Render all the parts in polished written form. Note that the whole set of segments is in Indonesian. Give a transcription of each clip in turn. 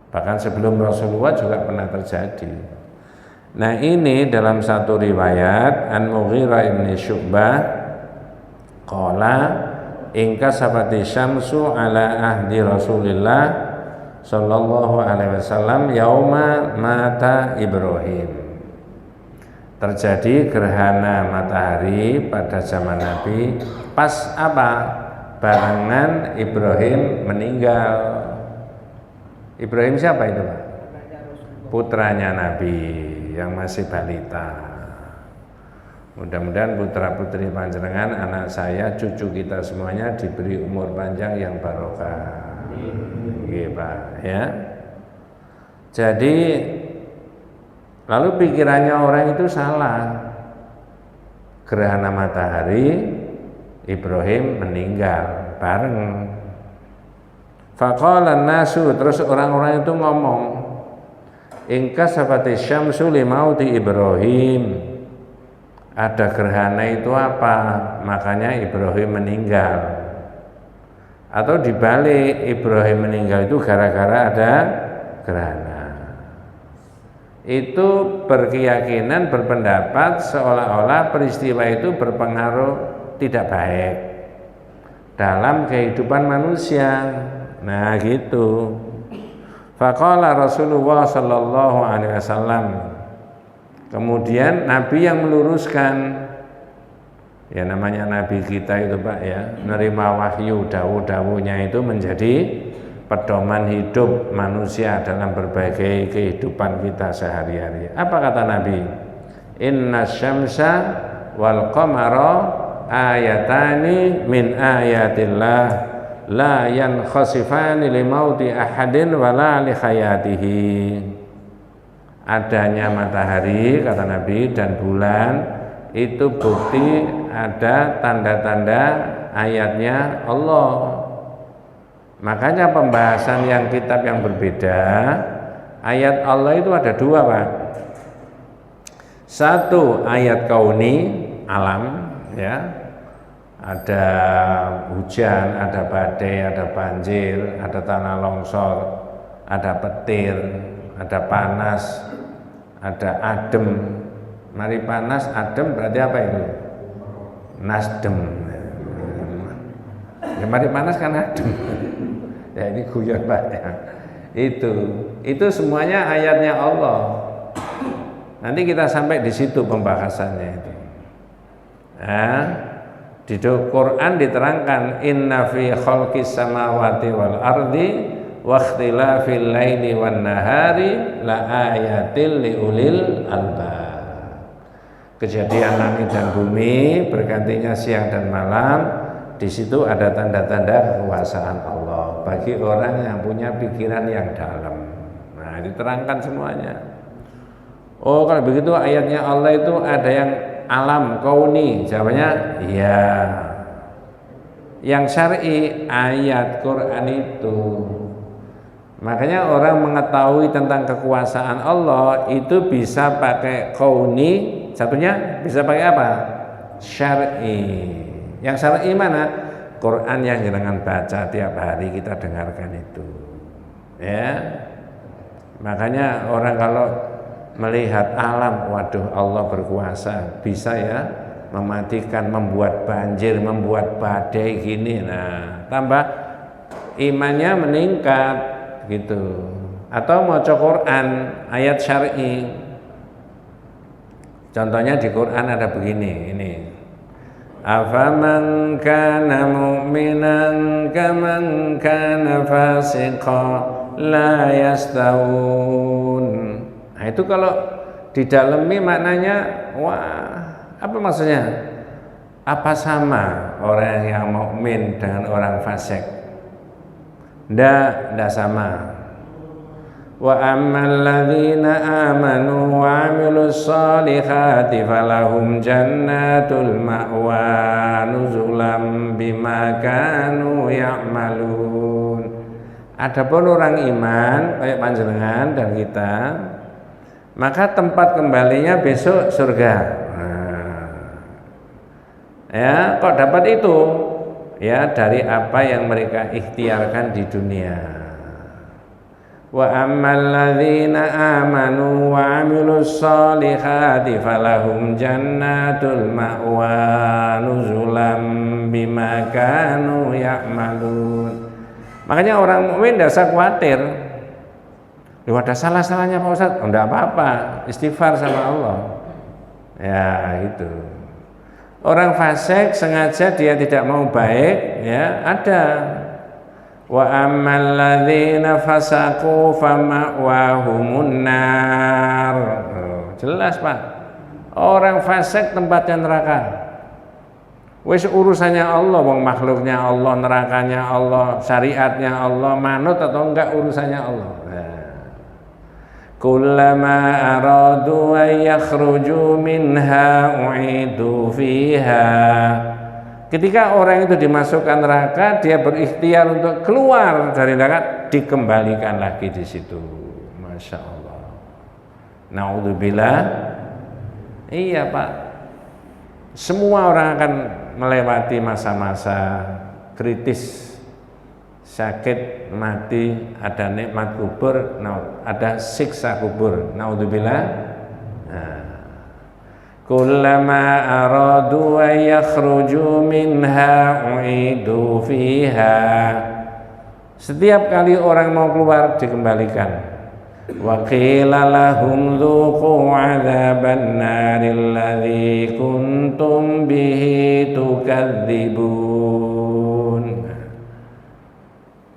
Bahkan sebelum Rasulullah juga pernah terjadi. Nah, ini dalam satu riwayat An Mughirah ibn Syu'bah qala ingka sabati syamsu ala ahdi Rasulillah sallallahu alaihi wasallam yauma mata Ibrahim. Terjadi gerhana matahari pada zaman Nabi pas apa? Barengan Ibrahim meninggal. Ibrahim siapa itu, Pak? Putranya Nabi yang masih balita. Mudah-mudahan putra-putri panjenengan, anak saya, cucu kita semuanya diberi umur panjang yang barokah. Nggih, Pak, ya. Jadi lalu pikirannya orang itu salah. Gerhana matahari Ibrahim meninggal bareng. Faqala nasu, terus orang-orang itu ngomong, ingka sabati syamsu limauti Ibrahim. Ada gerhana itu apa? Makanya Ibrahim meninggal. Atau dibalik, Ibrahim meninggal itu gara-gara ada gerhana. Itu berkeyakinan, berpendapat seolah-olah peristiwa itu berpengaruh tidak baik dalam kehidupan manusia. Nah, gitu. Faqala Rasulullah sallallahu alaihi wasallam. Kemudian Nabi yang meluruskan. Ya, namanya Nabi kita itu, Pak, ya, menerima wahyu, dawuh-dawuhnya itu menjadi pedoman hidup manusia dalam berbagai kehidupan kita sehari-hari. Apa kata Nabi? Inna syamsa wal qamara ayatani min ayatillah la yankhasifani limauti ahadin wala li hayatihi. Adanya matahari, kata Nabi, dan bulan itu bukti ada tanda-tanda ayatnya Allah. Makanya pembahasan yang kitab yang berbeda, ayat Allah itu ada dua, Pak. Satu ayat kauni, alam, ya, ada hujan, ada badai, ada banjir, ada tanah longsor, ada petir, ada panas, ada adem. Mari panas, adem berarti apa itu? Nasdem. Ya, mari panas kan adem. Ya, ini guyon, Pak, ya. Itu semuanya ayatnya Allah. Nanti kita sampai di situ pembahasannya itu. Nah, di Quran diterangkan inna fi khalqis samawati wal ardi wa ikhtilafil laili wan nahari la ayatil liulil albab. Kejadian langit dan bumi, bergantinya siang dan malam, di situ ada tanda-tanda kekuasaan Allah bagi orang yang punya pikiran yang dalam. Nah, diterangkan semuanya. Oh, kalau begitu ayatnya Allah itu ada yang alam kauni, jawabannya iya. Yang syar'i ayat Quran itu. Makanya orang mengetahui tentang kekuasaan Allah itu bisa pakai kauni, satunya bisa pakai apa? Syar'i. Yang syar'i mana? Quran yang jangan baca tiap hari kita dengarkan itu. Ya. Makanya orang kalau melihat alam, waduh, Allah berkuasa, bisa ya mematikan, membuat banjir, membuat badai gini. Nah, tambah imannya meningkat gitu. Atau mau Quran ayat syar'i. Contohnya di Quran ada begini, ini. Afaman kana mu'minan kaman kana fasiqa la yastawun. Nah, itu kalau didalami maknanya, wah, apa maksudnya? Apa sama orang yang mukmin dengan orang fasik? Ndak sama. Wa ammal ladzina amanu wa 'amilus solihati falahum jannatul ma'wa nuzulam bima kanu ya'malun. Adapun orang iman kayak panjenengan dan kita, maka tempat kembalinya besok surga. Nah, ya, kok dapat itu? Ya, dari apa yang mereka ikhtiarkan di dunia. Wa ammal ladzina amanu wa 'amilus sholihati falahum jannatul ma'wa nuzulam bima kanu ya'malun. Makanya orang mukmin tidak usah khawatir. Loh, ada salah-salahnya Pak Ustaz? Oh, enggak apa-apa, istighfar sama Allah. Ya, itu. Orang fasik sengaja dia tidak mau baik, ya, ada. Wa ammal ladzina fasaqu fama'wahumun nar. Jelas, Pak. Orang fasik tempatnya neraka. Wis urusannya Allah, wong makhluknya Allah, nerakanya Allah, syariatnya Allah, manut atau enggak urusannya Allah. Kullama aradu an yakhruju minha u'idu fiha. Ketika orang itu dimasukkan neraka, dia berikhtiar untuk keluar dari neraka, dikembalikan lagi di situ. Masya Allah. Naudzubillah. Iya Pak. Semua orang akan melewati masa-masa kritis, sakit, mati, ada nikmat kubur, ada siksa kubur. Naudzubillah. Kullama aradu an yakhruju minha u'idu fiha. Setiap kali orang mau keluar dikembalikan. Wa qila lahum dzuqu 'adzaban naril ladzi kuntum bihi tukadzibun.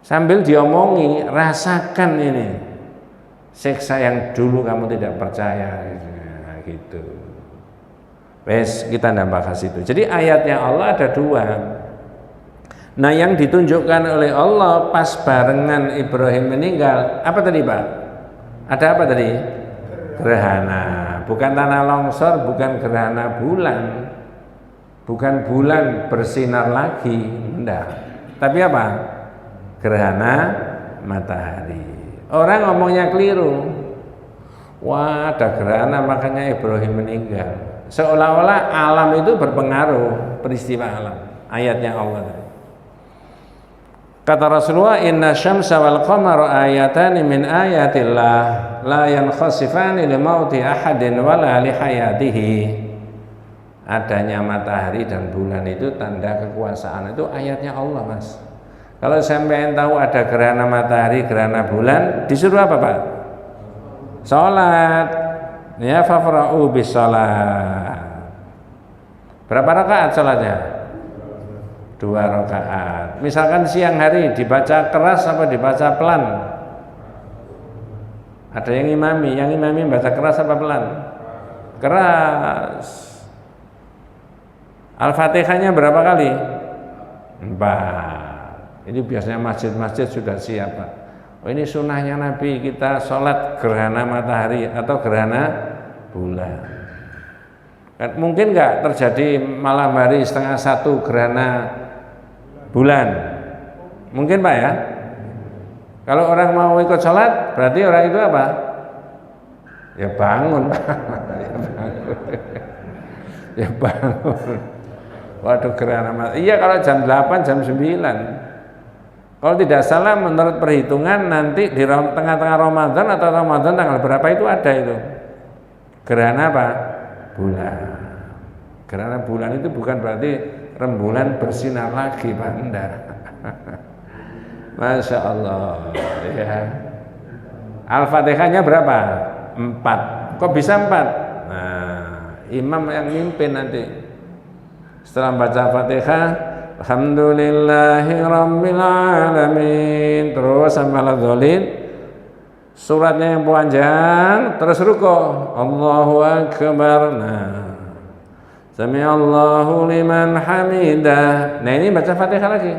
Sambil diomongi, rasakan ini siksa yang dulu kamu tidak percaya. Nah, gitu. Wes, kita tidak bahas itu. Jadi ayatnya Allah ada dua. Nah, yang ditunjukkan oleh Allah pas barengan Ibrahim meninggal, apa tadi Pak? Ada apa tadi? Gerhana. Bukan tanah longsor, bukan gerhana bulan. Bukan bulan bersinar lagi, enggak. Tapi apa? Gerhana matahari. Orang ngomongnya keliru. Wah, ada gerhana makanya Ibrahim meninggal. Seolah-olah alam itu berpengaruh, peristiwa alam. Ayatnya Allah tadi. Kata Rasulullah, inna syamsa wal qamara ayatani min ayatillah la yankhasifani li mauti ahadin wala li hayatihi. Adanya matahari dan bulan itu tanda kekuasaan, itu ayatnya Allah, Mas. Kalau sampean tahu ada gerhana matahari, gerhana bulan, disuruh apa, Pak? Salat. Ya, fafra'u bis salat. Berapa rakaat salatnya? 2 rakaat. Misalkan siang hari dibaca keras apa dibaca pelan? Ada yang imami baca keras apa pelan? Keras. Al-Fatihahnya berapa kali? 4. Ini biasanya masjid-masjid sudah siap, Pak. Oh, ini sunnahnya Nabi, kita sholat gerhana matahari atau gerhana bulan. Mungkin nggak terjadi malam hari 12:30 gerhana bulan? Mungkin Pak ya? Kalau orang mau ikut sholat, berarti orang itu apa? Ya bangun. Ya bangun. Waduh, gerhana matahari. Iya, kalau jam 8, jam 9. Kalau tidak salah menurut perhitungan nanti di tengah-tengah Ramadan atau Ramadan tanggal berapa itu ada itu gerhana apa? Bulan. Gerhana bulan itu bukan berarti rembulan bersinar lagi, Pak. Enggak. Masya Allah ya. Al-Fatihahnya berapa? 4. Kok bisa 4? Nah, imam yang mimpin nanti setelah baca Fatihah, alhamdulillahi rabbil alamin, terus sampai al-dzolin, suratnya yang panjang, terus ruku', Allahu akbar. Nah, sami'allahu liman hamidah. Nah, ini baca Fatihah lagi,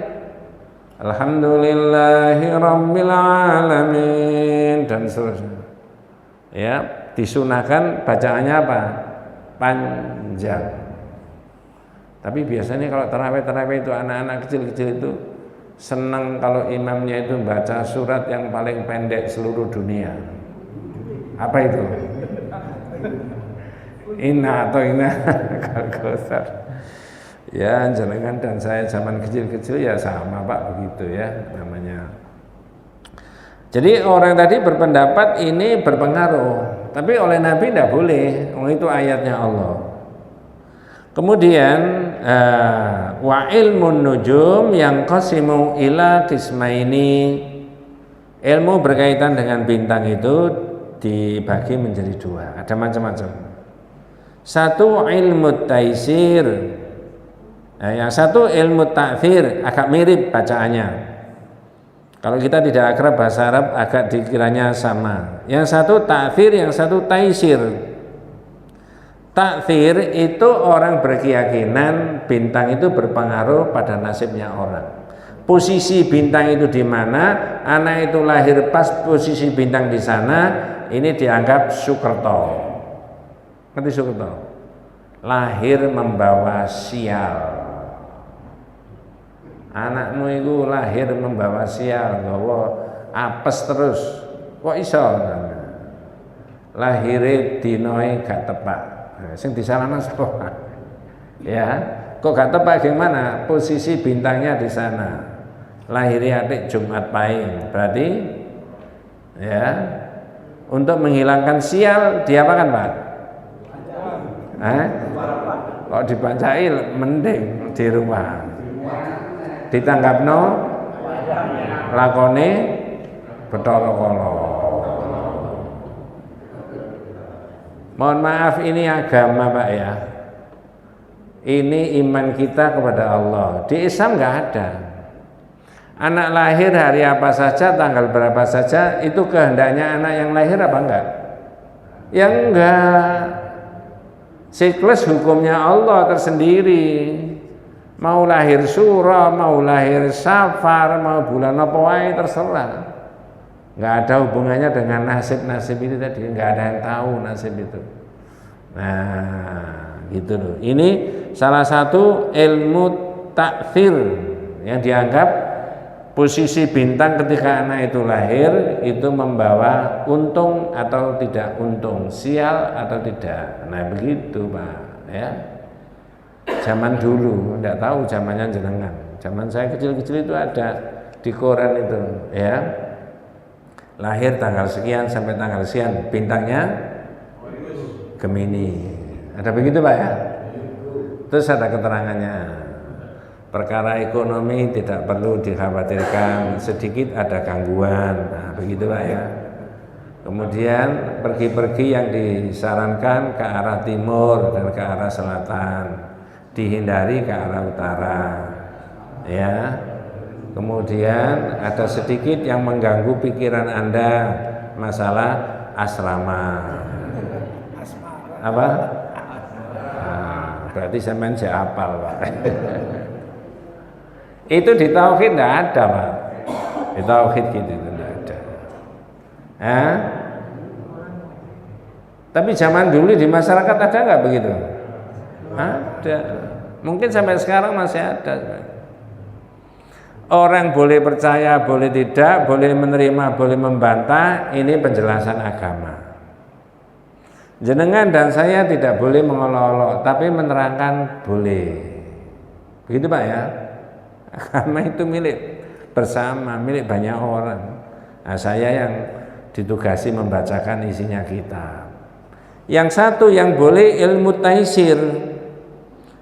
alhamdulillahi rabbil alamin, dan seterusnya. Ya, disunahkan bacaannya apa? Panjang. Tapi biasanya kalau tarawih itu anak-anak kecil-kecil itu senang kalau imamnya itu baca surat yang paling pendek seluruh dunia. Apa itu? Inna atau Inna Al-Kautsar. Ya, jenengan dan saya zaman kecil-kecil ya sama Pak, begitu ya namanya. Jadi orang tadi berpendapat ini berpengaruh, tapi oleh Nabi tidak boleh, itu ayatnya Allah. Kemudian wa ilmun nujum yang qasimu ila qismaini, ilmu berkaitan dengan bintang itu dibagi menjadi dua, ada macam-macam. Satu ilmu taisir, yang satu ilmu ta'thir, agak mirip bacaannya. Kalau kita tidak akrab bahasa Arab agak dikiranya sama. Yang satu ta'thir, yang satu taisir. Ta'thir itu orang berkeyakinan bintang itu berpengaruh pada nasibnya orang. Posisi bintang itu di mana, anak itu lahir pas posisi bintang di sana, ini dianggap Sukerto. Ngerti Sukerto? Lahir membawa sial. Anakmu itu lahir membawa sial, gawa apes terus. Kok iso? Lahire dinoe gak tepak. Sing disalahno sapa? Ya, kok gak tepak gimana? Posisi bintangnya di sana. Lahirnya atik Jumat Pahing. Berarti ya, untuk menghilangkan sial diapakan, Pak? Kok dibacai mending di rumah. Ditanggapno lakone Bathara Kala. Mohon maaf, ini agama, Pak ya. Ini iman kita kepada Allah. Di Islam nggak ada. Anak lahir hari apa saja, tanggal berapa saja, itu kehendaknya anak yang lahir apa enggak? Yang enggak. Siklus hukumnya Allah tersendiri. Mau lahir Suro, mau lahir Safar, mau bulan apa wae terserah. Nggak ada hubungannya dengan nasib-nasib itu tadi, nggak ada yang tahu nasib itu. Nah, gitu loh. Ini salah satu ilmu ta'thir yang dianggap posisi bintang ketika anak itu lahir itu membawa untung atau tidak untung, sial atau tidak. Nah, begitu, Pak, ya. Zaman dulu, enggak tahu zamannya jenengan. Zaman saya kecil-kecil itu ada di koran itu, ya. Lahir tanggal sekian sampai tanggal sekian, bintangnya Gemini. Ada begitu, Pak ya? Terus ada keterangannya. Perkara ekonomi tidak perlu dikhawatirkan, sedikit ada gangguan. Nah, begitu, Pak ya. Kemudian pergi-pergi yang disarankan ke arah timur dan ke arah selatan, dihindari ke arah utara, ya. Kemudian ada sedikit yang mengganggu pikiran Anda, masalah asrama. Apa? Nah, berarti sampean hafal, Pak. Itu di tauhid tidak ada, Pak. Di tauhid gitu tidak ada. Tapi zaman dulu di masyarakat ada nggak begitu? Ada. Mungkin sampai sekarang masih ada. Orang boleh percaya, boleh tidak, boleh menerima, boleh membantah. Ini penjelasan agama. Jenengan dan saya tidak boleh mengolok-olok, tapi menerangkan boleh. Begitu, Pak ya. Agama itu milik bersama, milik banyak orang. Nah, saya yang ditugasi membacakan isinya kitab. Yang satu yang boleh ilmu taisir,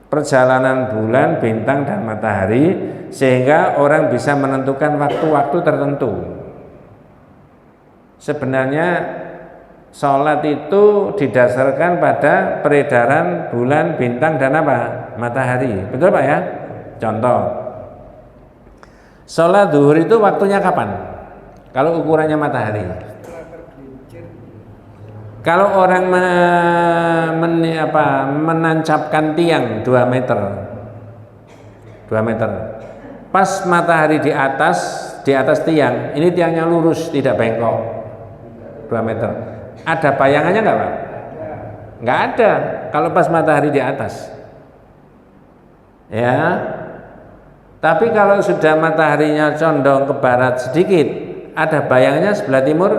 perjalanan bulan, bintang dan matahari, sehingga orang bisa menentukan waktu-waktu tertentu. Sebenarnya sholat itu didasarkan pada peredaran bulan, bintang dan apa? Matahari. Betul, Pak ya? Contoh, sholat zuhur itu waktunya kapan? Kalau ukurannya matahari. Kalau orang menancapkan tiang 2 meter, pas matahari di atas tiang, ini tiangnya lurus tidak bengkok, 2 meter. Ada bayangannya nggak, Pak? Nggak ada. Kalau pas matahari di atas, ya. Tapi kalau sudah mataharinya condong ke barat sedikit, ada bayangannya sebelah timur,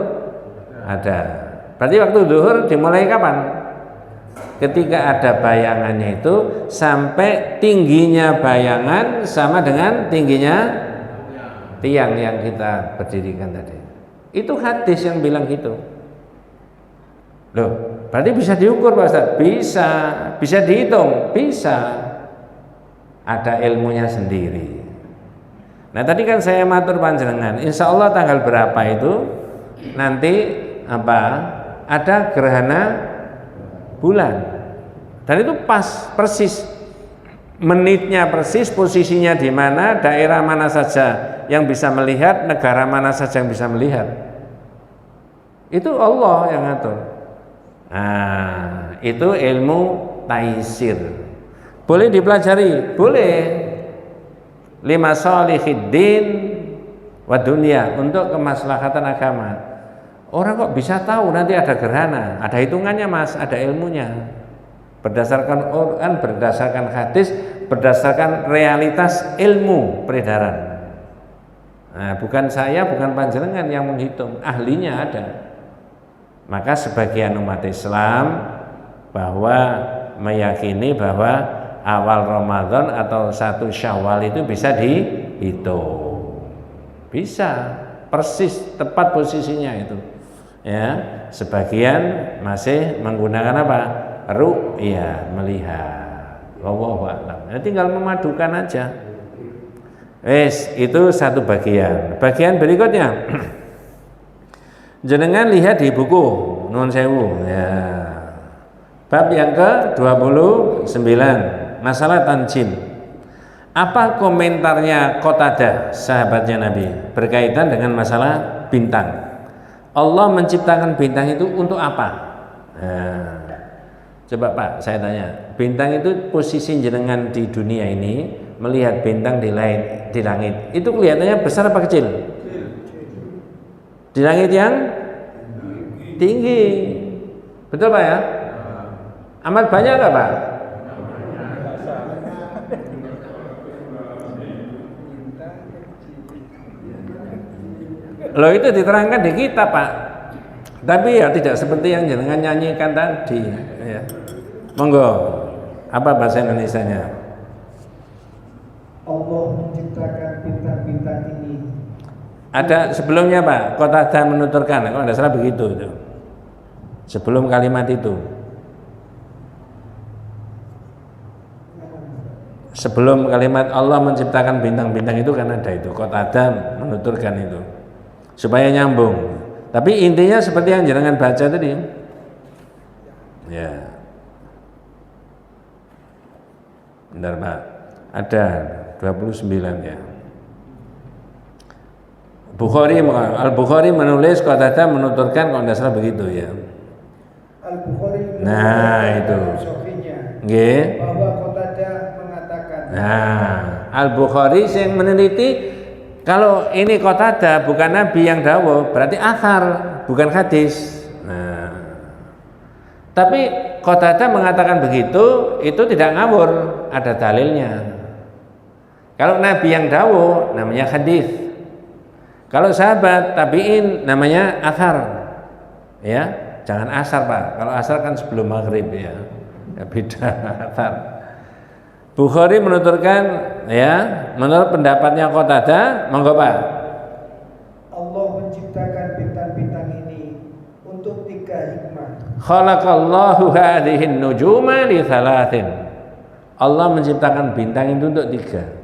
ada. Berarti waktu zuhur dimulai kapan? Ketika ada bayangannya itu sampai tingginya bayangan sama dengan tingginya tiang yang kita berdirikan tadi. Itu hadis yang bilang gitu. Loh, berarti bisa diukur Pak Ustaz? Bisa dihitung, bisa. Ada ilmunya sendiri. Nah tadi kan saya matur panjenengan, insya Allah tanggal berapa itu nanti ada gerhana bulan, dan itu pas persis menitnya, persis posisinya di mana, daerah mana saja yang bisa melihat, negara mana saja yang bisa melihat. Itu Allah yang ngatur. Nah, itu ilmu taisir. Boleh dipelajari, boleh. Lima sholihiddin wa dunia, untuk kemaslahatan agama. Orang kok bisa tahu nanti ada gerhana? Ada hitungannya Mas, ada ilmunya. Berdasarkan Quran, berdasarkan hadis, berdasarkan realitas ilmu peredaran. Nah, bukan saya, bukan panjenengan yang menghitung, ahlinya ada. Maka sebagian umat Islam bahwa meyakini bahwa awal Ramadan atau 1 Syawal itu bisa dihitung, bisa persis tepat posisinya itu. Ya, sebagian masih menggunakan apa? Ru'ya, melihat. Wallahu a'lam. Ya, tinggal memadukan aja. Itu satu bagian. Bagian berikutnya, jenengan lihat di buku Nuwun Sewu, ya. Bab yang ke-29, masalah tanjim. Apa komentarnya Qatadah, sahabatnya Nabi, berkaitan dengan masalah bintang? Allah menciptakan bintang itu untuk apa? Nah, coba Pak, saya tanya, bintang itu posisi jenengan di dunia ini, melihat bintang di langit, itu kelihatannya besar apa kecil? Di langit yang tinggi, betul Pak ya? Amat banyak nggak Pak? Loh, itu diterangkan di kitab Pak, tapi ya tidak seperti yang jenengan nyanyikan tadi ya. Monggo, apa bahasa Indonesianya? Allah menciptakan bintang-bintang ini. Ada sebelumnya Pak, Qatadah menuturkan, kalau tidak salah begitu itu. Sebelum kalimat itu, sebelum kalimat Allah menciptakan bintang-bintang itu kan ada itu, Qatadah menuturkan itu supaya nyambung. Tapi intinya seperti yang jenengan baca tadi. Ya. Bentar Pak, ada 29 ya. Al-Bukhari menulis, Qatadah menuturkan, kalau tidak salah begitu ya. Al-Bukhari itu. Nggih. Bahwa Qatadah mengatakan. Nah, Al-Bukhari yang meneliti kalau ini Qatadah bukan Nabi yang dawuh, berarti athar, bukan hadis. Nah, tapi Qatadah mengatakan begitu, itu tidak ngawur, ada dalilnya. Kalau Nabi yang dawuh namanya hadis. Kalau sahabat tabi'in namanya athar. Ya, jangan asar Pak. Kalau asar kan sebelum maghrib ya. Beda athar. Bukhari menuturkan ya, menurut pendapatnya Qatadah, monggo Pak. Allah menciptakan bintang-bintang ini untuk 3 hikmah. Khalaqallahu hadhihi nujuma li thalathin. Allah menciptakan bintang itu untuk 3.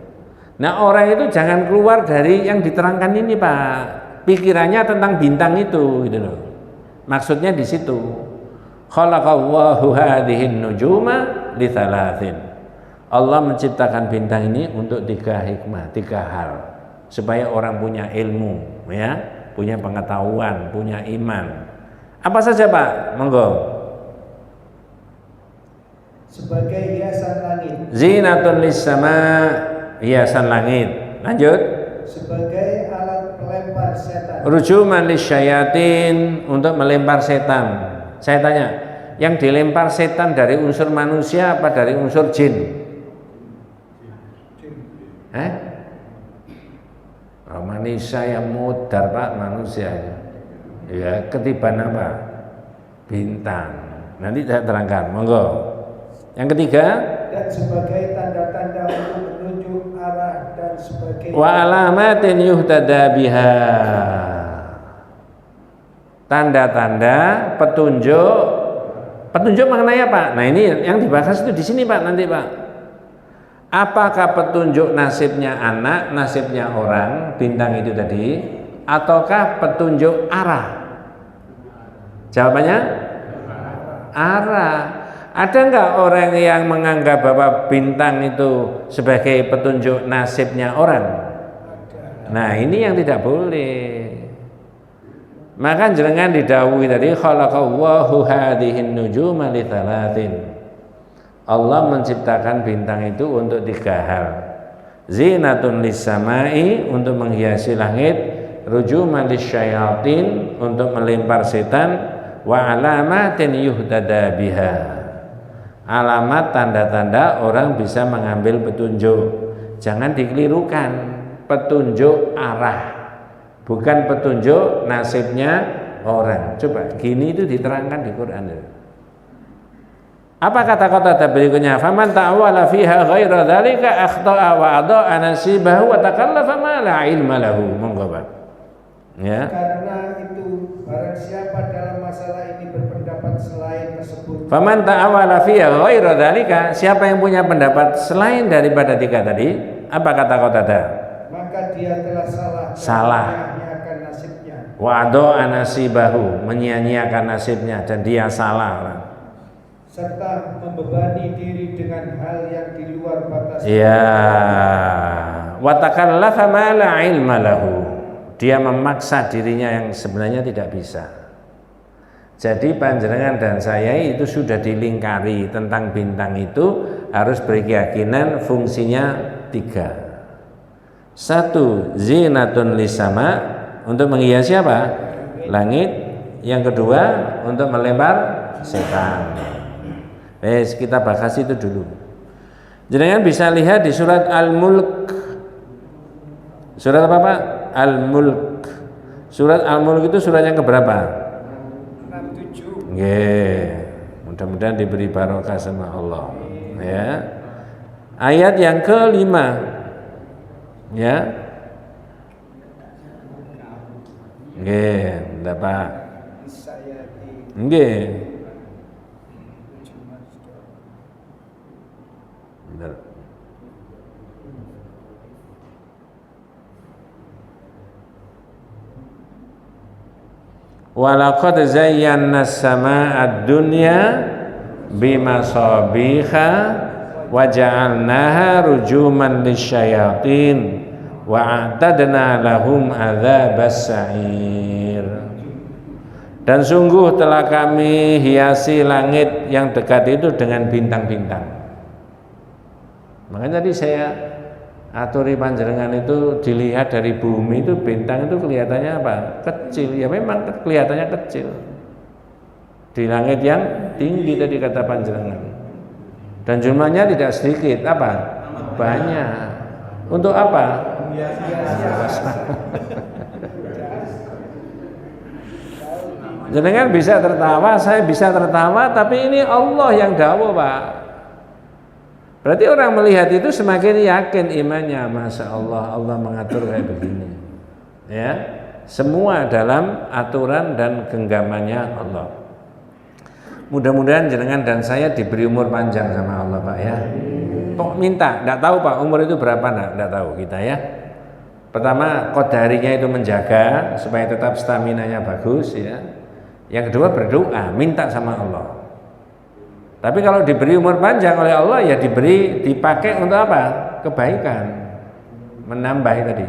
Nah, orang itu jangan keluar dari yang diterangkan ini Pak. Pikirannya tentang bintang itu gitu loh. Maksudnya di situ. Khalaqallahu hadhihi nujuma li thalathin. Allah menciptakan bintang ini untuk 3 hikmah, 3 hal, supaya orang punya ilmu, ya, punya pengetahuan, punya iman. Apa saja Pak? Monggo. Sebagai hiasan langit. Zinatun lis-sama, hiasan langit. Lanjut. Sebagai alat pelempar setan. Rujuman lisyayatin, untuk melempar setan. Saya tanya, yang dilempar setan dari unsur manusia apa dari unsur jin? Manusia yang mudar Pak, manusia ya, ketiban apa? Bintang. Nanti saya terangkan, monggo. Yang ketiga, dan sebagai tanda-tanda untuk menunjuk arah dan sebagai wa alamatin yuhtada biha. tanda-tanda petunjuk. Petunjuk mengenai apa? Nah, ini yang dibahas itu di sini Pak, nanti Pak. Apakah petunjuk nasibnya anak, nasibnya orang, bintang itu tadi, ataukah petunjuk arah? Jawabannya arah. Ada enggak orang yang menganggap bahwa bintang itu sebagai petunjuk nasibnya orang? Nah, ini yang tidak boleh. Maka jenengan didhawuhi tadi khalaqallahu hadhihin nujuma li thalathin. Allah menciptakan bintang itu untuk 3 hal. Zinatun lis-samai, untuk menghiasi langit, rujuman lisyayatin, untuk melempar setan, wa alamatin yuhtada biha, alamat tanda-tanda orang bisa mengambil petunjuk. Jangan dikelirukan, petunjuk arah, bukan petunjuk nasibnya orang. Coba gini itu diterangkan di Quran. Apa kata-kata berikutnya? Faman ta'awala fiha ghaira dzalika akhta'a wa adha'a nasibahu wa takallafa ma la ilma lahu. Monggo Pak. Ya. Karena itu barang siapa dalam masalah ini berpendapat selain tersebut. Faman ta'awala fiha ghaira dzalika, siapa yang punya pendapat selain daripada 3 tadi? Apa kata-kata? Maka dia telah salah. Menyia-nyiakan nasibnya. Wa adha'a nasibahu, menyia-nyiakan nasibnya, dan dia salah. Serta membebani diri dengan hal yang di luar batas. Ya, wa takallafa ma la ilma lahu. Dia memaksa dirinya yang sebenarnya tidak bisa. Jadi panjenengan dan saya itu sudah dilingkari tentang bintang itu, harus berkeyakinan fungsinya 3. 1, zinatun lisama, untuk menghiasi apa? Langit. Yang kedua, untuk melempar setan. Kita bahas itu dulu. Jenengan bisa lihat di surat Al-Mulk. Surat apa Pak? Al-Mulk. Surat Al-Mulk itu surat yang keberapa? 67. Nggih. Mudah-mudahan diberi barokah sama Allah. Ya. Ayat yang ke-5. Ya. Nggih, ndak Pak? Nggih. Benar. Walaqad zayyana as-samaa'a ad-dunya bimasabiha wa ja'alnaha rujuman lisyayatin wa a'tadna lahum adzabas sa'ir. Dan sungguh telah kami hiasi langit yang dekat itu dengan bintang-bintang. Makanya tadi saya aturi panjenengan itu dilihat dari bumi itu bintang itu kelihatannya apa? Kecil. Ya memang kelihatannya kecil. Di langit yang tinggi tadi kata panjenengan. Dan jumlahnya tidak sedikit, apa? Banyak. Untuk apa? Jenengan bisa tertawa, saya bisa tertawa, tapi ini Allah yang dawuh, Pak. Berarti orang melihat itu semakin yakin imannya, Masya Allah, Allah mengatur kayak begini. Ya, semua dalam aturan dan genggamannya Allah. Mudah-mudahan jenengan dan saya diberi umur panjang sama Allah, Pak ya. Kok minta? Tidak tahu Pak, umur itu berapa? Tidak tahu kita ya. Pertama, qadarinya itu menjaga supaya tetap staminanya bagus ya. Yang kedua berdoa, minta sama Allah. Tapi kalau diberi umur panjang oleh Allah ya dipakai untuk apa? Kebaikan, menambah tadi.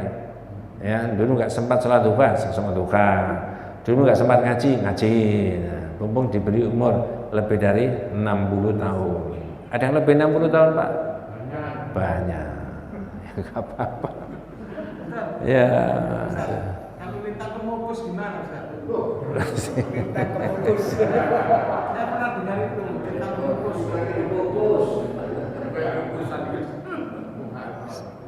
Ya, dulu nggak sempat sholat duha, sholat duha. Dulu nggak sempat ngaji. Nah, mumpung diberi umur lebih dari 60 tahun. Ada yang lebih 60 tahun Pak? Banyak. Ya nggak apa-apa. Ya. Kalau minta kemukus gimana Ustaz? Minta kemukus. Saya pernah dengar itu, minta kemukus.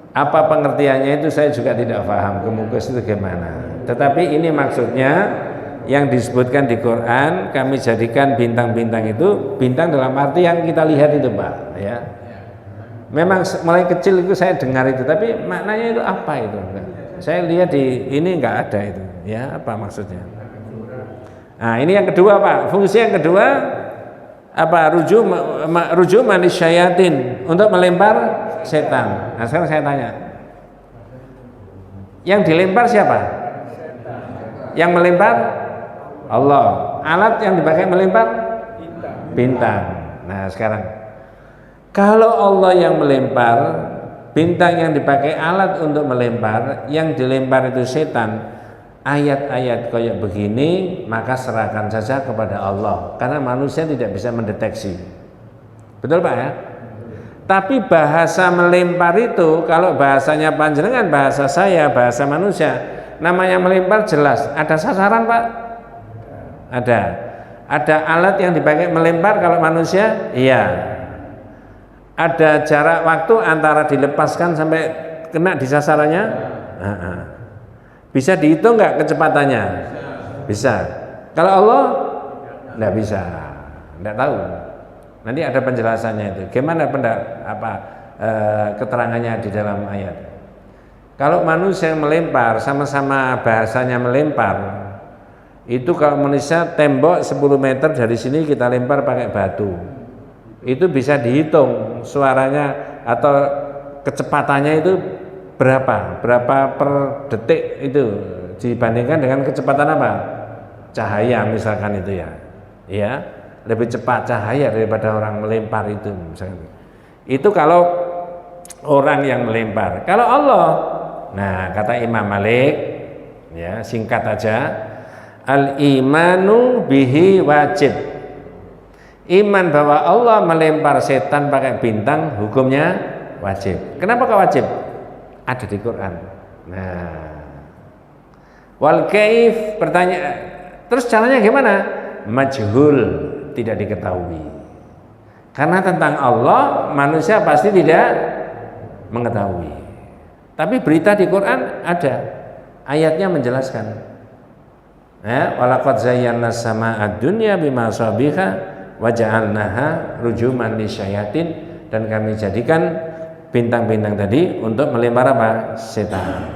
Apa pengertiannya itu saya juga tidak paham, kemukus itu gimana. Tetapi ini maksudnya yang disebutkan di Quran, kami jadikan bintang-bintang itu bintang dalam arti yang kita lihat itu Pak ya. Memang mulai kecil itu saya dengar itu, tapi maknanya itu apa itu? Saya lihat di ini enggak ada itu. Ya, apa maksudnya? Nah, ini yang kedua, Pak. Fungsi yang kedua apa? Ruju manis syayatin, untuk melempar setan. Nah, sekarang saya tanya. Yang dilempar siapa? Yang melempar Allah. Alat yang dipakai melempar bintang. Nah, sekarang kalau Allah yang melempar, bintang yang dipakai alat untuk melempar, yang dilempar itu setan, ayat-ayat kayak begini maka serahkan saja kepada Allah, karena manusia tidak bisa mendeteksi. Betul, Pak ya? Tapi bahasa melempar itu, kalau bahasanya panjenengan, bahasa saya, bahasa manusia, namanya melempar jelas. Ada sasaran, Pak? Ada. Ada alat yang dipakai melempar kalau manusia? Iya. Ada jarak waktu antara dilepaskan sampai kena di sasarannya? Bisa dihitung nggak kecepatannya? Bisa. Kalau Allah? Nggak bisa. Nggak tahu. Nanti ada penjelasannya itu. Gimana keterangannya di dalam ayat. Kalau manusia yang melempar, sama-sama bahasanya melempar, itu kalau manusia tembok 10 meter dari sini kita lempar pakai batu, itu bisa dihitung suaranya atau kecepatannya itu berapa per detik itu dibandingkan dengan kecepatan apa? Cahaya misalkan itu ya. Ya, lebih cepat cahaya daripada orang melempar itu misalkan. Itu kalau orang yang melempar. Kalau Allah, nah kata Imam Malik, ya singkat aja, al-imanu bihi wajib. Iman bahwa Allah melempar setan pakai bintang hukumnya wajib. Kenapa kok wajib? Ada di Quran. Nah, wal kaif, pertanyaan, terus caranya gimana? Majhul, tidak diketahui. Karena tentang Allah manusia pasti tidak mengetahui. Tapi berita di Quran ada, ayatnya menjelaskan. Ya, walaqad zayyana sama'ad dunya bima sabiha wa ja'alnaha rujuman lisyayatin, dan kami jadikan bintang-bintang tadi untuk melempar apa? Setan.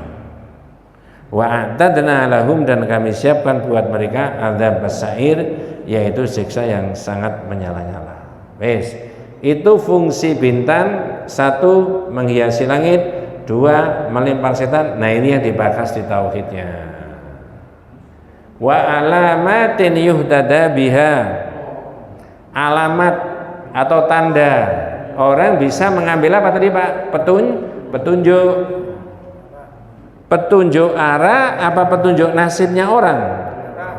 Wa a'tadna lahum, dan kami siapkan buat mereka adzab as-sa'ir, yaitu siksa yang sangat menyala-nyala. Wes, itu fungsi bintang. Satu, menghiasi langit. Dua, melempar setan. Nah, ini yang dibahas di tauhidnya. Wa alamatin yuhtada biha, alamat atau tanda orang bisa mengambil apa tadi, Pak? Petunjuk arah apa petunjuk nasibnya orang?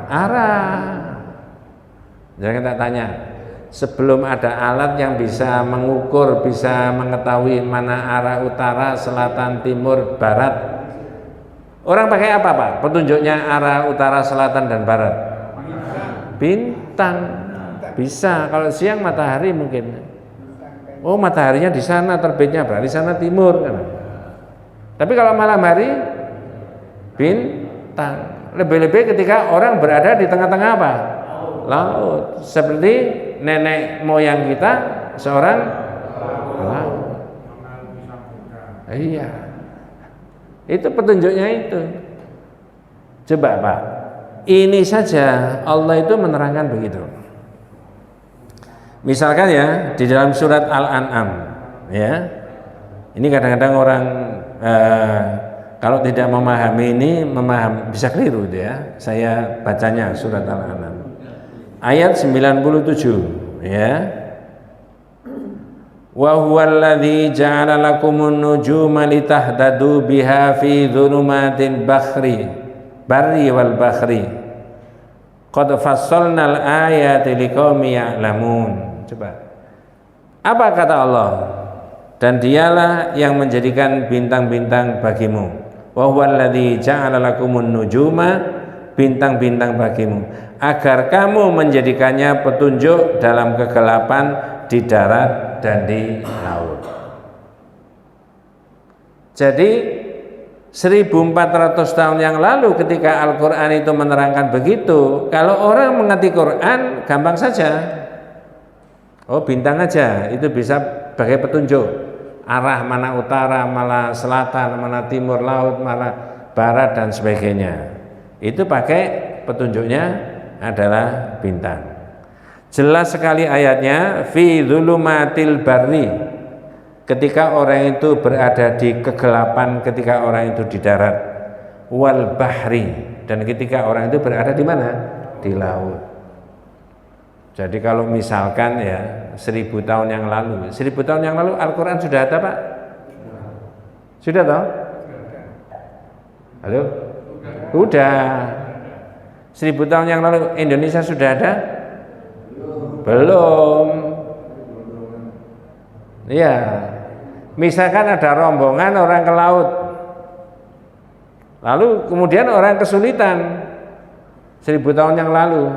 Arah. Jangan kita tanya, sebelum ada alat yang bisa mengukur, bisa mengetahui mana arah utara, selatan, timur, barat, orang pakai apa, Pak? Petunjuknya arah utara, selatan, dan barat? Bintang. Bisa. Kalau siang matahari mungkin. Oh, mataharinya di sana terbitnya, berarti sana timur kan. Tapi kalau malam hari bintang. Lebih-lebih ketika orang berada di tengah-tengah apa? Laut. Seperti nenek moyang kita seorang laut. Iya. Itu petunjuknya itu. Coba, Pak. Ini saja Allah itu menerangkan begitu. Misalkan ya di dalam surat Al-An'am, ya, ini kadang-kadang orang kalau tidak memahami ini bisa keliru ya. Saya bacanya surat Al-An'am ayat 97, ya. Wa huwallazi ja'ala lakumun nujuma litahtadu biha fi dhulumatil barri wal bahri qad fassalnal ayati liqaumin ya'lamun. Coba, apa kata Allah? Dan dialah yang menjadikan bintang-bintang bagimu. Wa huwallazi ja'ala lakumun nujuma, bintang-bintang bagimu, agar kamu menjadikannya petunjuk dalam kegelapan di darat dan di laut. Jadi 1400 tahun yang lalu ketika Al-Quran itu menerangkan begitu, kalau orang mengerti Quran gampang saja. Oh, bintang aja itu bisa sebagai petunjuk arah, mana utara, mana selatan, mana timur laut, mana barat dan sebagainya. Itu pakai petunjuknya adalah bintang. Jelas sekali ayatnya, fi dzulumatil barri, ketika orang itu berada di kegelapan, ketika orang itu di darat, wal bahri, dan ketika orang itu berada di mana? Di laut. Jadi kalau misalkan ya 1000 tahun yang lalu, 1000 tahun yang lalu Al-Quran sudah ada Pak? Sudah tahu? Halo? Udah. 1000 tahun yang lalu Indonesia sudah ada? Belum. Iya. Misalkan ada rombongan orang ke laut, lalu kemudian orang kesulitan 1000 tahun yang lalu,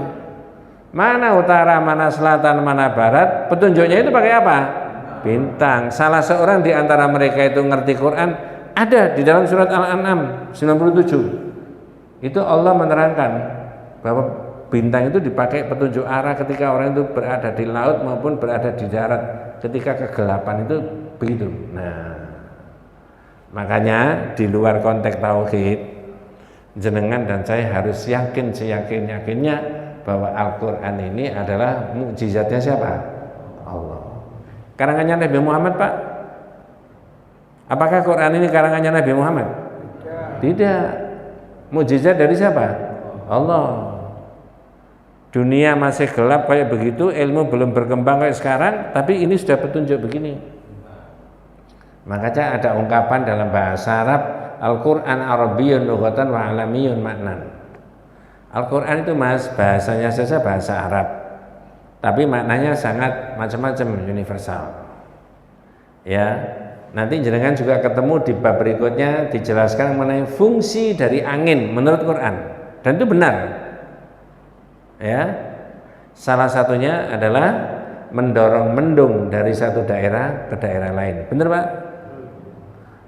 mana utara, mana selatan, mana barat, petunjuknya itu pakai apa? Bintang. Salah seorang di antara mereka itu ngerti Quran, ada di dalam surat Al-An'am 97. Itu Allah menerangkan bahwa bintang itu dipakai petunjuk arah ketika orang itu berada di laut maupun berada di darat, ketika kegelapan itu begitu. Nah, makanya di luar konteks tauhid, jenengan dan saya harus yakin seyakin-yakinnya bahwa Al-Quran ini adalah mukjizatnya siapa? Allah. Karangannya Nabi Muhammad, Pak? Apakah Quran ini karangannya Nabi Muhammad? Tidak. Mukjizat dari siapa? Allah. Dunia masih gelap kayak begitu, ilmu belum berkembang kayak sekarang, tapi ini sudah petunjuk begini. Makanya ada ungkapan dalam bahasa Arab, Al-Quran Arabiyyun lughatan wa alamiyyun maknan. Al-Quran itu bahasanya saja bahasa Arab, tapi maknanya sangat macam-macam, universal. Ya, nanti jenengan juga ketemu di bab berikutnya dijelaskan mengenai fungsi dari angin menurut Quran, dan itu benar. Ya, salah satunya adalah mendorong mendung dari satu daerah ke daerah lain. Benar Pak?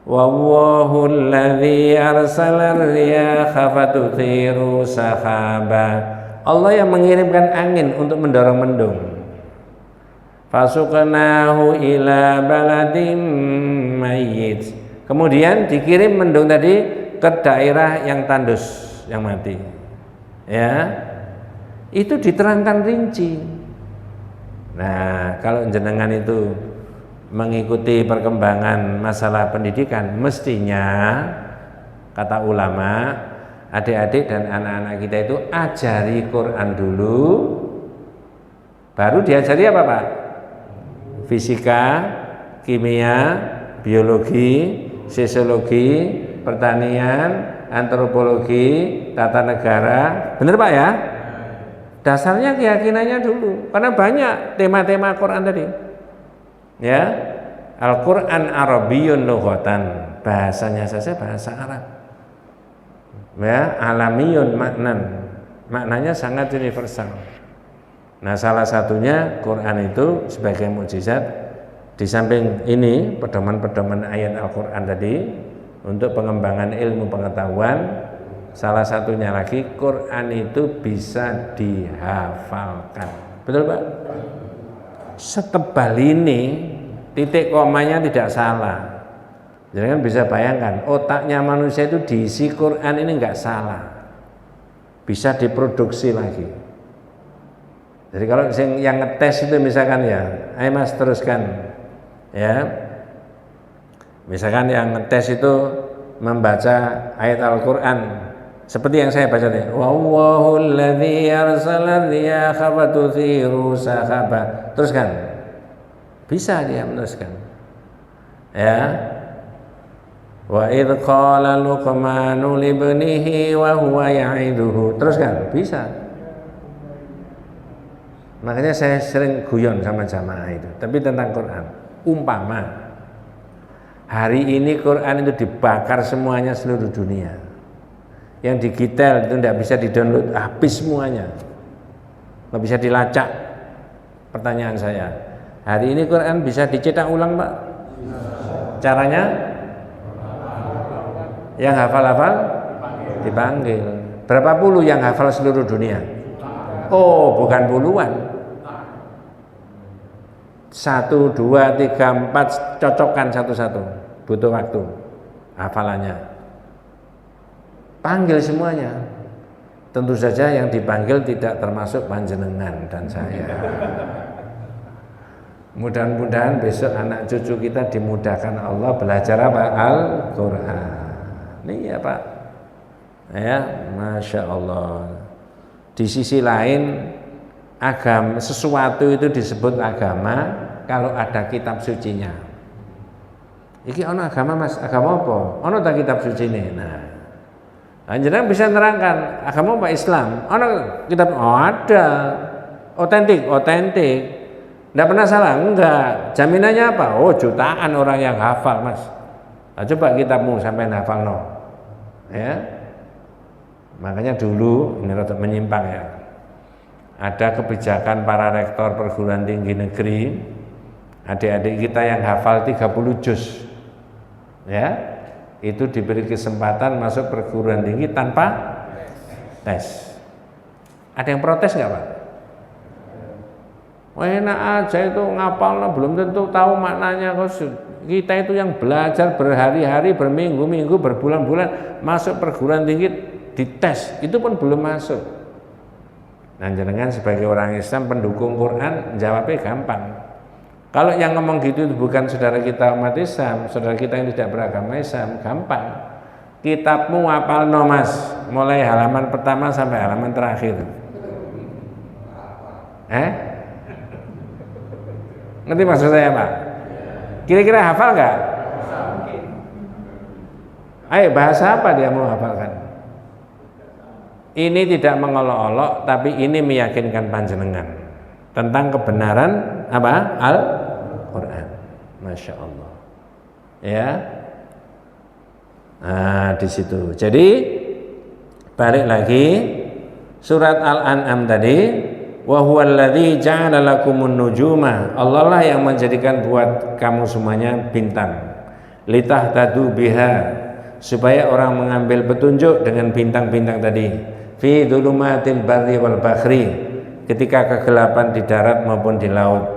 Wallahu alladzi arsala ar-riyaha fatuthiru sahaba. Allah yang mengirimkan angin untuk mendorong mendung. Fasuqnahu ila baladin mayyit. Kemudian dikirim mendung tadi ke daerah yang tandus, yang mati. Ya. Itu diterangkan rinci. Nah, kalau jenengan itu mengikuti perkembangan masalah pendidikan, mestinya kata ulama, adik-adik dan anak-anak kita itu ajari Quran dulu, baru diajari apa Pak? Fisika, kimia, biologi, sosiologi, pertanian, antropologi, tata negara. Benar Pak ya? Dasarnya keyakinannya dulu, karena banyak tema-tema Quran tadi. Ya, Al-Quran Arabiyyun lughatan, bahasanya saja bahasa Arab. Ya, alamiyyun maknan, maknanya sangat universal. Nah, salah satunya Quran itu sebagai mukjizat. Di samping ini pedoman-pedoman ayat Al-Quran tadi untuk pengembangan ilmu pengetahuan, salah satunya lagi Quran itu bisa dihafalkan. Betul Pak? Setebal ini titik komanya tidak salah. Jadi kan bisa bayangkan otaknya manusia itu diisi Quran ini nggak salah, bisa diproduksi lagi. Jadi kalau yang ngetes itu misalkan ya, ayo Mas teruskan ya. Misalkan yang ngetes itu membaca ayat Al-Quran seperti yang saya baca tadi, wallahu alladzi arsala ar-riyaha fatuthiru sahaba. Teruskan. Bisa dia meneruskan. Ya. Wa idz qala Luqmanu li ibnihi wa huwa ya'iduhu. Teruskan, bisa. Makanya saya sering guyon sama jamaah itu, tapi tentang Quran. Umpama hari ini Quran itu dibakar semuanya seluruh dunia, yang digital itu tidak bisa di-download, habis semuanya, nggak bisa dilacak. Pertanyaan saya, hari ini Quran bisa dicetak ulang Pak? Caranya? Yang hafal-hafal dipanggil. Berapa puluh yang hafal seluruh dunia? Oh, bukan puluhan. 1, 2, 3, 4 cocokkan satu-satu, butuh waktu hafalannya. Panggil semuanya. Tentu saja yang dipanggil tidak termasuk panjenengan dan saya. Mudah-mudahan besok anak cucu kita dimudahkan Allah belajar apa? Al-Quran. Ini ya Pak. Ya, Masya Allah. Di sisi lain, agama, sesuatu itu disebut agama kalau ada kitab sucinya. Iki ono agama Mas, agama apa? Ono tak kitab suci ini. Nah, Anjirang bisa nerangkan agama apa Islam? Ono kitab? Oh ada, otentik. Tidak pernah salah, enggak. Jaminannya apa? Oh jutaan orang yang hafal Mas. Nah, coba kitabmu sampai hafal no. Ya, makanya dulu ini rada menyimpang ya. Ada kebijakan para rektor perguruan tinggi negeri, adik-adik kita yang hafal 30 juz, ya, itu diberi kesempatan masuk perguruan tinggi tanpa tes. Ada yang protes nggak Pak? Wah enak aja itu ngapal, belum tentu tahu maknanya. Kita itu yang belajar berhari-hari, berminggu-minggu, berbulan-bulan masuk perguruan tinggi dites, itu pun belum masuk. Nah jenengan sebagai orang Islam pendukung Quran jawabnya gampang. Kalau yang ngomong gitu itu bukan saudara kita umat Islam, saudara kita yang tidak beragama Islam, gampang. Kitabmu hafal no Mas, mulai halaman pertama sampai halaman terakhir. Ngerti maksud saya Pak? Kira-kira hafal nggak? Ayo bahasa apa dia mau hafalkan? Ini tidak mengolok-olok, tapi ini meyakinkan panjenengan tentang kebenaran apa? Al-Quran. Masya Allah. Ya. Nah di situ. Jadi balik lagi surat Al-An'am tadi. Wa huwallazi ja'ala lakumun nujuma. Allah lah yang menjadikan buat kamu semuanya bintang. Litahtadu biha, supaya orang mengambil petunjuk dengan bintang-bintang tadi. Fi dhulumatil barri wal bahri, ketika kegelapan di darat maupun di laut.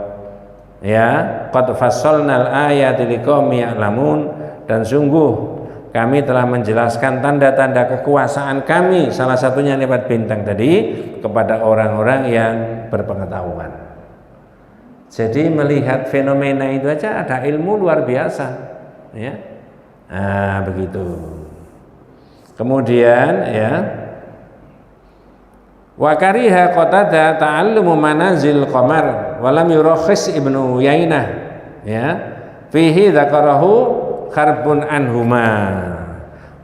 Ya, qad fassalnal ayati liqaumin ya'lamun, dan sungguh kami telah menjelaskan tanda-tanda kekuasaan kami, salah satunya lewat bintang tadi, kepada orang-orang yang berpengetahuan. Jadi melihat fenomena itu aja ada ilmu luar biasa, ya. Nah, begitu. Kemudian ya, wa kariha Qatadah ta'allumu manazil qamar wa lam yurakhis Ibnu Uyainah, ya. Fihi dzakarahu kharbun anhuma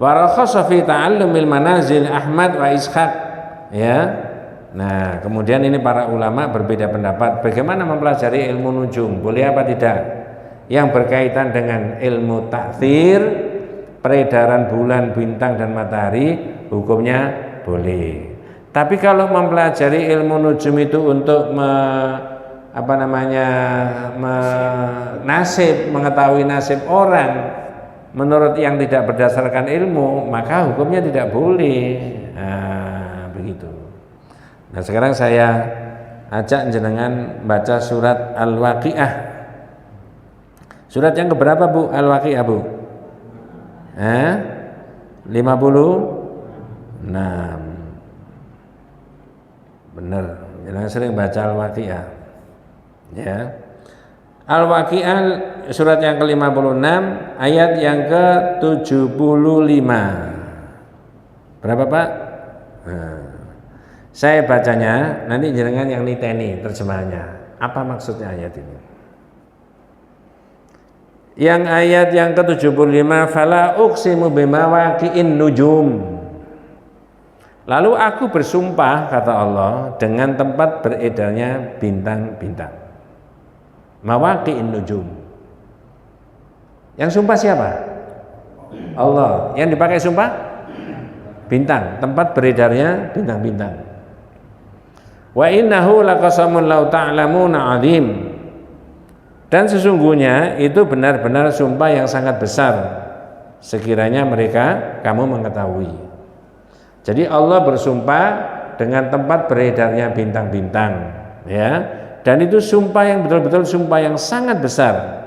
wa rakhasa fi ta'allumil manazil Ahmad wa Ishaq, ya. Nah, kemudian ini para ulama berbeda pendapat bagaimana mempelajari ilmu nujum, boleh apa tidak? Yang berkaitan dengan ilmu takdir, peredaran bulan, bintang dan matahari, hukumnya boleh. Tapi kalau mempelajari ilmu nujum itu untuk mengetahui nasib orang menurut yang tidak berdasarkan ilmu, maka hukumnya tidak boleh. Nah, begitu. Nah, sekarang saya ajak jenengan baca surat Al-Waqiah. Surat yang keberapa Bu? Al-Waqiah Bu? 56. Bener, jenengan sering baca Al-Waqiah. Ya. Al-Waqiah surat yang ke-56 ayat yang ke-75. Berapa Pak? Nah, saya bacanya, nanti jenengan yang niteni terjemahannya. Apa maksudnya ayat ini? Yang ayat yang ke-75, fala uqsimu bimawaqi'in nujum. Lalu aku bersumpah, kata Allah, dengan tempat beredarnya bintang-bintang. Mawaqi'in nujum. Yang sumpah siapa? Allah. Yang dipakai sumpah? Bintang, tempat beredarnya bintang-bintang. Wa innahu laqasamun law ta'lamuna 'adzim. Dan sesungguhnya itu benar-benar sumpah yang sangat besar sekiranya mereka kamu mengetahui. Jadi Allah bersumpah dengan tempat beredarnya bintang-bintang, ya. Dan itu sumpah yang betul-betul sumpah yang sangat besar.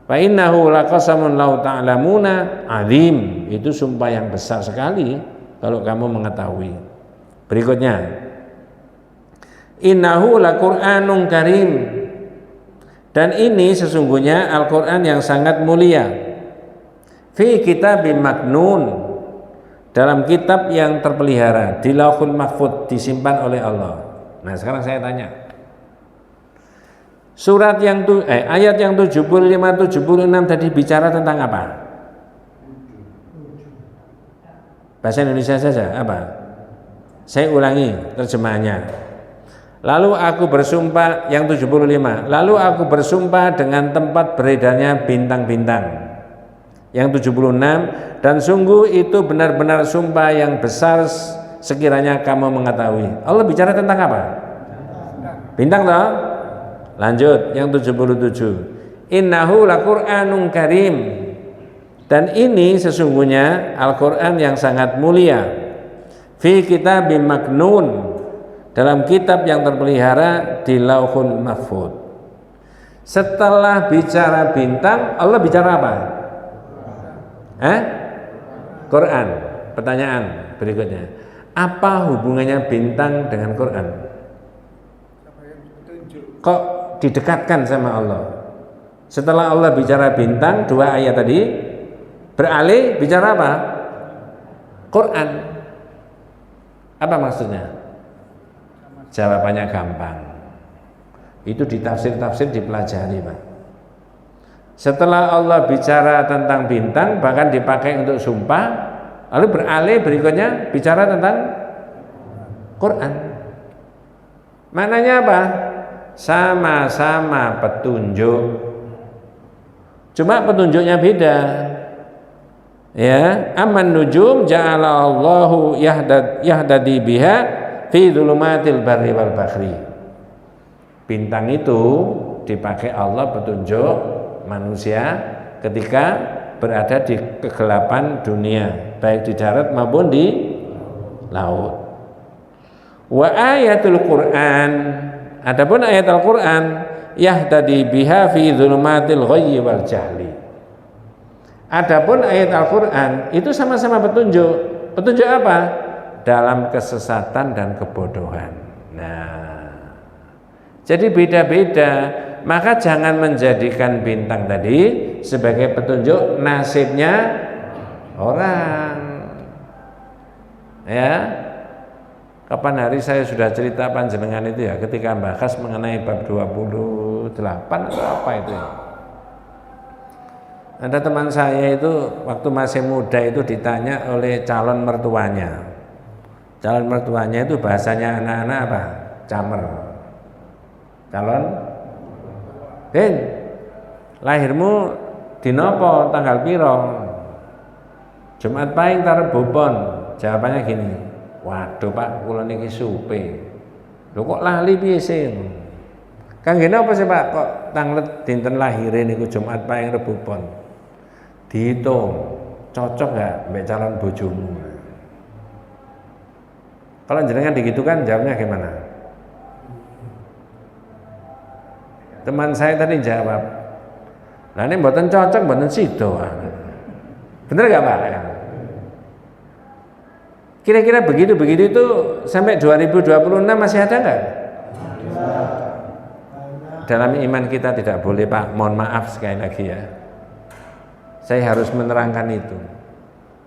Fa innahu laqasamun law ta'lamuna 'adzim. Itu sumpah yang besar sekali kalau kamu mengetahui. Berikutnya, innahu laqur'anun karim. Dan ini sesungguhnya Al-Qur'an yang sangat mulia. Fi kitabim maknun, dalam kitab yang terpelihara, di Lauhul Mahfuz, disimpan oleh Allah. Nah, sekarang saya tanya. Ayat yang 75 76 tadi bicara tentang apa? Bahasa Indonesia saja apa? Saya ulangi terjemahannya. Lalu aku bersumpah, yang 75. Lalu aku bersumpah dengan tempat beredarnya bintang-bintang. Yang 76, dan sungguh itu benar-benar sumpah yang besar sekiranya kamu mengetahui. Allah bicara tentang apa? Bintang toh? Lanjut, yang 77. Innahu laqur'anun karim. Dan ini sesungguhnya Al-Qur'an yang sangat mulia. Fi kitabim maknun, dalam kitab yang terpelihara di Lauhul Mahfuz. Setelah bicara bintang, Allah bicara apa? Quran. Pertanyaan berikutnya, apa hubungannya bintang dengan Quran? Kok didekatkan sama Allah? Setelah Allah bicara bintang, 2 ayat tadi, beralih bicara apa? Quran. Apa maksudnya? Jawabannya gampang. Itu di tafsir-tafsir dipelajari, Pak. Setelah Allah bicara tentang bintang, bahkan dipakai untuk sumpah, lalu beralih berikutnya bicara tentang Quran. Maknanya apa? Sama-sama petunjuk. Cuma petunjuknya beda. Ya, aman nujum ja'ala Allahu yahdadi biha fi dhulumatil barri wal bahri. Bintang itu dipakai Allah petunjuk manusia ketika berada di kegelapan dunia, baik di darat maupun di laut. Wa ayatul Quran, adapun ayat Al-Quran, yahdadi biha fi dhulumatil ghayyi wal jahli. Adapun ayat Al-Quran itu sama-sama petunjuk. Petunjuk apa? Dalam kesesatan dan kebodohan. Nah, jadi beda-beda. Maka jangan menjadikan bintang tadi sebagai petunjuk nasibnya orang. Ya, kapan hari saya sudah cerita panjenengan itu ya, ketika bahas mengenai bab 28 atau apa itu ya. Ada teman saya itu waktu masih muda itu ditanya oleh calon mertuanya. Calon mertuanya itu bahasanya anak-anak apa? Camer. Calon Ben, lahirmu dinopo tanggal piro? Jumat Pahing tarep Bobon. Jawabannya gini. Waduh Pak, kula niki supe. Lho kok lali piye sih? Kangge napa sih Pak kok tanglet dinten lahire niku Jumat Pahing Rebo Pon? Dihitung, cocok nggak mbak calon bojomu? Kalau jenengan digitukan jawabnya gimana? Teman saya tadi jawab, nah ini mboten cocok, mboten sido. Bener gak Pak? Kira-kira begitu-begitu itu sampai 2026 masih ada nggak? Dalam iman kita tidak boleh Pak, mohon maaf sekali lagi ya. Saya harus menerangkan itu.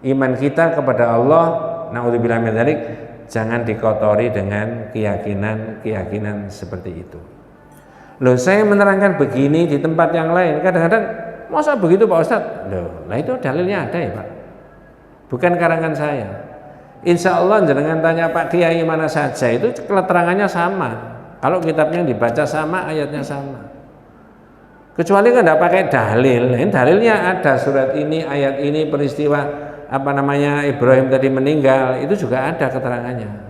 Iman kita kepada Allah, naudzubillah min dzalik, jangan dikotori dengan keyakinan seperti itu. Loh, saya menerangkan begini di tempat yang lain, kadang-kadang masa begitu Pak Ustadz? Loh, nah itu dalilnya ada ya Pak, bukan karangan saya. Insya Allah jenengan tanya Pak Kiai mana saja, itu keterangannya sama. Kalau kitabnya dibaca sama, ayatnya sama. Kecuali kan tidak pakai dalil, ini dalilnya ada, surat ini, ayat ini, peristiwa Ibrahim tadi meninggal, itu juga ada keterangannya.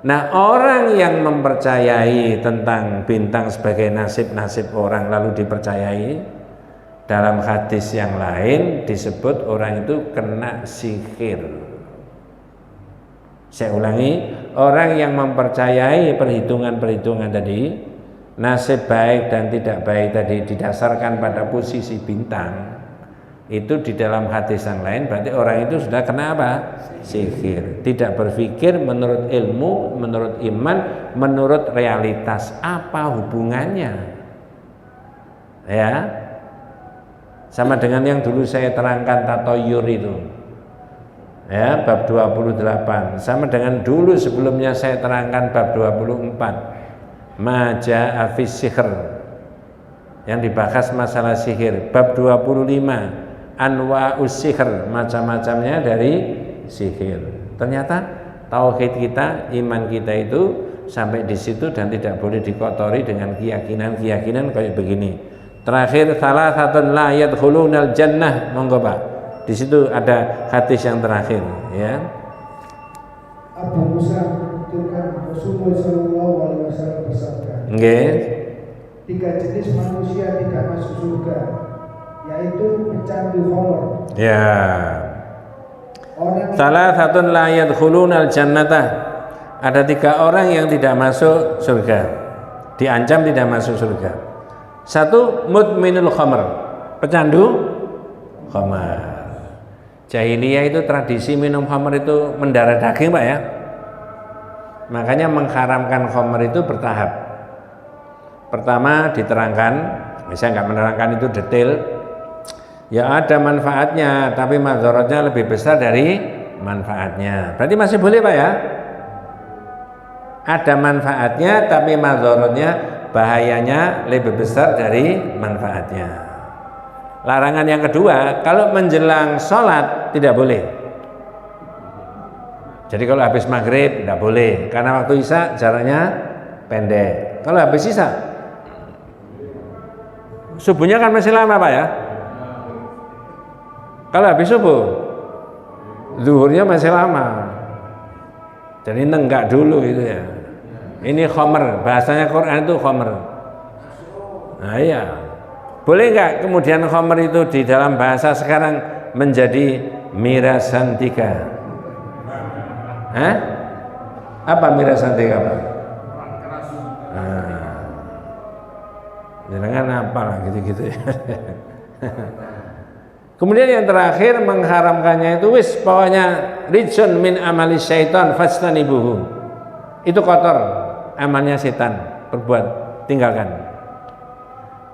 Nah, orang yang mempercayai tentang bintang sebagai nasib-nasib orang lalu dipercayai, dalam hadis yang lain disebut orang itu kena sihir. Saya ulangi, orang yang mempercayai perhitungan-perhitungan tadi, nasib baik dan tidak baik tadi didasarkan pada posisi bintang, itu di dalam hadis yang lain berarti orang itu sudah kena apa? Sihir. Tidak berpikir menurut ilmu, menurut iman, menurut realitas. Apa hubungannya? Ya. Sama dengan yang dulu saya terangkan tatoyur itu. Ya, bab 28. Sama dengan dulu sebelumnya saya terangkan bab 24. Maja'a fis sihr. Yang dibahas masalah sihir. Bab 25. Anwa'us sihr, macam-macamnya dari sihir. Ternyata tauhid kita, iman kita itu sampai di situ dan tidak boleh dikotori dengan keyakinan-keyakinan kayak begini. Terakhir, salasatun la yadkhulunal jannah. Monggo Pak. Di situ ada hadis yang terakhir, ya. Abu Musa menuturkan Rasulullah SAW bersabda. Nggih. 3 jenis manusia tidak masuk surga, yaitu pecandu khamr. Ya. Orang Salasatun la yadkhulunal jannata. Ada 3 orang yang tidak masuk surga. Diancam tidak masuk surga. 1, mudminul khamr, pecandu khamar. Jahiliyah itu tradisi minum khamr itu mendarah daging Pak ya. Makanya mengharamkan khamr itu bertahap. Pertama diterangkan, saya nggak menerangkan itu detail. Ya ada manfaatnya, tapi madharatnya lebih besar dari manfaatnya. Berarti masih boleh Pak ya? Ada manfaatnya, tapi madharatnya, bahayanya lebih besar dari manfaatnya. Larangan yang kedua, kalau menjelang sholat tidak boleh. Jadi kalau habis maghrib tidak boleh, karena waktu isya jaraknya pendek. Kalau habis isya, subuhnya kan masih lama Pak ya. Kalau habis subuh, zuhurnya masih lama. Jadi nenggak dulu itu ya. Ini khamr, bahasanya Quran itu khamr. Nah iya. Boleh nggak kemudian khamr itu di dalam bahasa sekarang menjadi mirasantika? Hah? Apa mirasantika Pak? Nah, jangan apa lah gitu-gitu ya. Kemudian yang terakhir mengharamkannya itu wis pokoknya rijsun min amali syaitan fastanibuhu. Itu kotor amalnya setan, perbuat tinggalkan.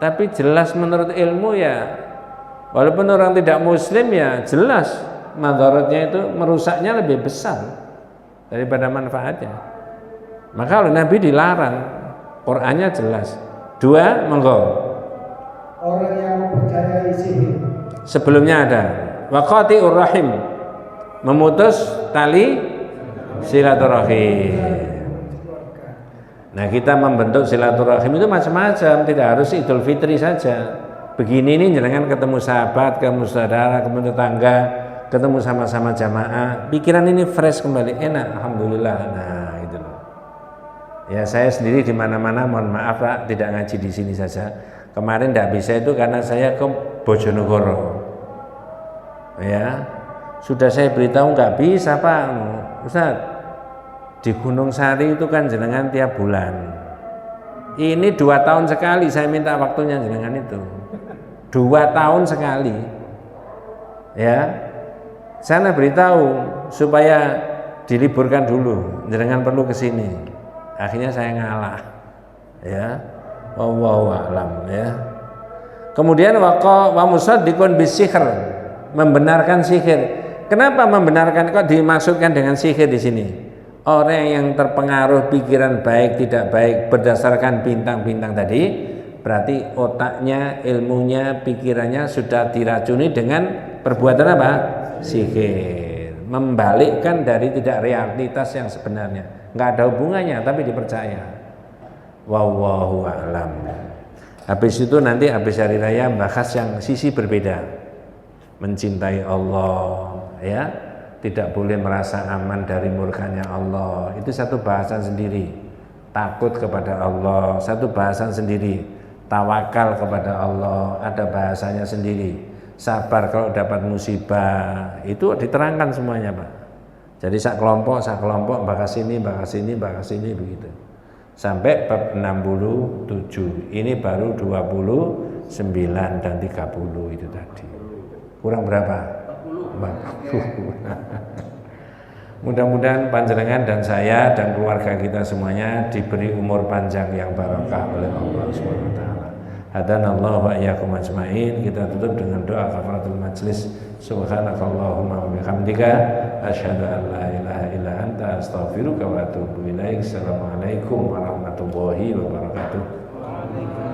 Tapi jelas menurut ilmu ya, walaupun orang tidak muslim ya jelas madharatnya itu merusaknya lebih besar daripada manfaatnya. Maka oleh Nabi dilarang, Qur'annya jelas. 2, monggo. orang yang mempercayai sihir. Sebelumnya ada waqati'ur rahim, memutus tali silaturahim. Nah kita membentuk silaturahim itu macam-macam, tidak harus Idul Fitri saja. Begini ini jangan ketemu sahabat, ketemu saudara, ketemu tetangga, ketemu sama-sama jamaah, pikiran ini fresh kembali, enak, alhamdulillah. Nah itu loh. Ya saya sendiri di mana-mana, mohon maaf Pak, tidak ngaji di sini saja. Kemarin tidak bisa itu karena saya ke Bojonegoro. Ya sudah saya beritahu nggak bisa Pak, Ustaz. Di Gunung Sari itu kan jenengan tiap bulan. Ini 2 tahun sekali saya minta waktunya jenengan itu. 2 tahun sekali. Ya. Sana beritahu supaya diliburkan dulu. Jenengan perlu ke sini. Akhirnya saya ngalah. Ya. Wallahu a'lam ya. Kemudian wa musaddiqun bisihr, membenarkan sihir. Kenapa membenarkan, kok dimaksudkan dengan sihir di sini? Orang yang terpengaruh pikiran baik tidak baik berdasarkan bintang-bintang tadi, berarti otaknya, ilmunya, pikirannya sudah diracuni dengan perbuatan apa? Sihir. Membalikkan dari tidak realitas yang sebenarnya. Nggak ada hubungannya tapi dipercaya. Wallahu a'lam. Habis itu nanti habis hari raya bahas yang sisi berbeda. Mencintai Allah, ya. Tidak boleh merasa aman dari murkanya Allah. Itu satu bahasan sendiri. Takut kepada Allah, satu bahasan sendiri. Tawakal kepada Allah, ada bahasanya sendiri. Sabar kalau dapat musibah, itu diterangkan semuanya Pak. Jadi sak kelompok bahas ini begitu. Sampai bab 67. Ini baru 29 dan 30 itu tadi. Kurang berapa? 40. Mudah-mudahan panjenengan dan saya dan keluarga kita semuanya diberi umur panjang yang barokah oleh Allah Subhanahu wa taala. Hadanallahu wa iyyakum ajmain. Kita tutup dengan doa kafaratul majlis. Subhanakallahumma wa bihamdika asyhadu an la ilaha illa anta astaghfiruka wa atubu ilaik. Assalamualaikum warahmatullahi wabarakatuh.